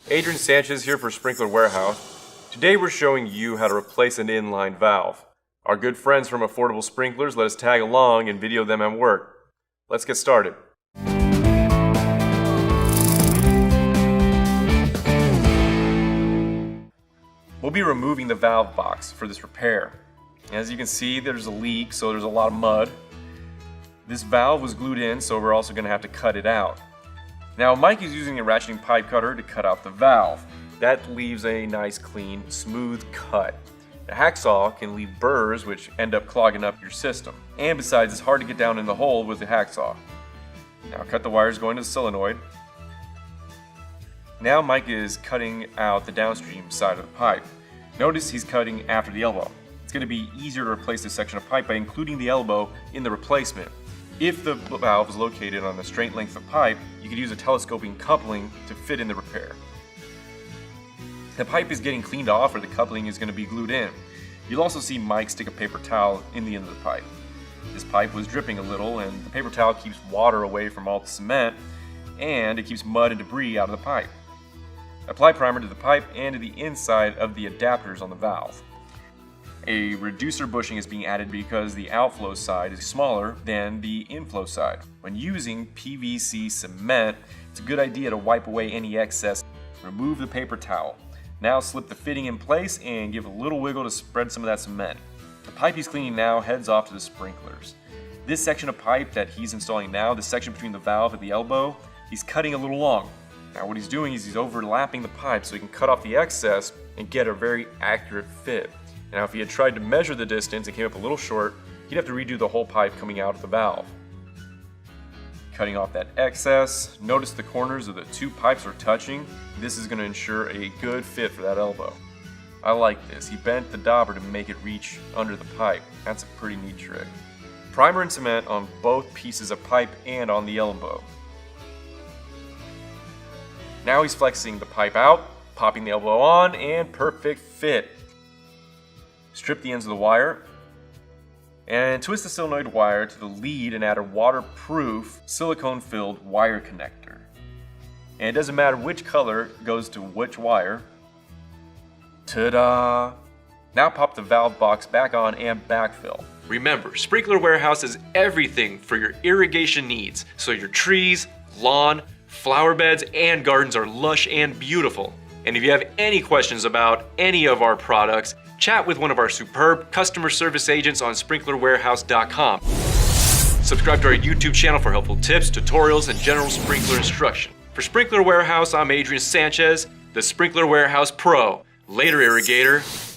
Adrian Sanchez here for Sprinkler Warehouse. Today we're showing you how to replace an inline valve. Our good friends from Affordable Sprinklers let us tag along and video them at work. Let's get started. We'll be removing the valve box for this repair. As you can see, there's a leak, so there's a lot of mud. This valve was glued in, so we're also going to have to cut it out. Now Mike is using a ratcheting pipe cutter to cut out the valve. That leaves a nice, clean, smooth cut. The hacksaw can leave burrs which end up clogging up your system. And besides, it's hard to get down in the hole with the hacksaw. Now cut the wires going to the solenoid. Now Mike is cutting out the downstream side of the pipe. Notice he's cutting after the elbow. It's going to be easier to replace this section of pipe by including the elbow in the replacement. If the valve is located on a straight length of pipe, you could use a telescoping coupling to fit in the repair. The pipe is getting cleaned off or the coupling is going to be glued in. You'll also see Mike stick a paper towel in the end of the pipe. This pipe was dripping a little, and the paper towel keeps water away from all the cement, and it keeps mud and debris out of the pipe. Apply primer to the pipe and to the inside of the adapters on the valve. A reducer bushing is being added because the outflow side is smaller than the inflow side. When using PVC cement, it's a good idea to wipe away any excess. Remove the paper towel. Now slip the fitting in place and give a little wiggle to spread some of that cement. The pipe he's cleaning now heads off to the sprinklers. This section of pipe that he's installing now, the section between the valve and the elbow, he's cutting a little long. Now what he's doing is he's overlapping the pipe so he can cut off the excess and get a very accurate fit. Now if he had tried to measure the distance and came up a little short, he'd have to redo the whole pipe coming out of the valve. Cutting off that excess, notice the corners of the two pipes are touching. This is going to ensure a good fit for that elbow. I like this. He bent the dauber to make it reach under the pipe. That's a pretty neat trick. Primer and cement on both pieces of pipe and on the elbow. Now he's flexing the pipe out, popping the elbow on, and perfect fit. Strip the ends of the wire and twist the solenoid wire to the lead and add a waterproof silicone-filled wire connector. And it doesn't matter which color goes to which wire. Ta-da! Now pop the valve box back on and backfill. Remember, Sprinkler Warehouse is everything for your irrigation needs, so your trees, lawn, flower beds, and gardens are lush and beautiful. And if you have any questions about any of our products, chat with one of our superb customer service agents on sprinklerwarehouse.com. Subscribe to our YouTube channel for helpful tips, tutorials, and general sprinkler instruction. For Sprinkler Warehouse, I'm Adrian Sanchez, the Sprinkler Warehouse Pro. Later, irrigator.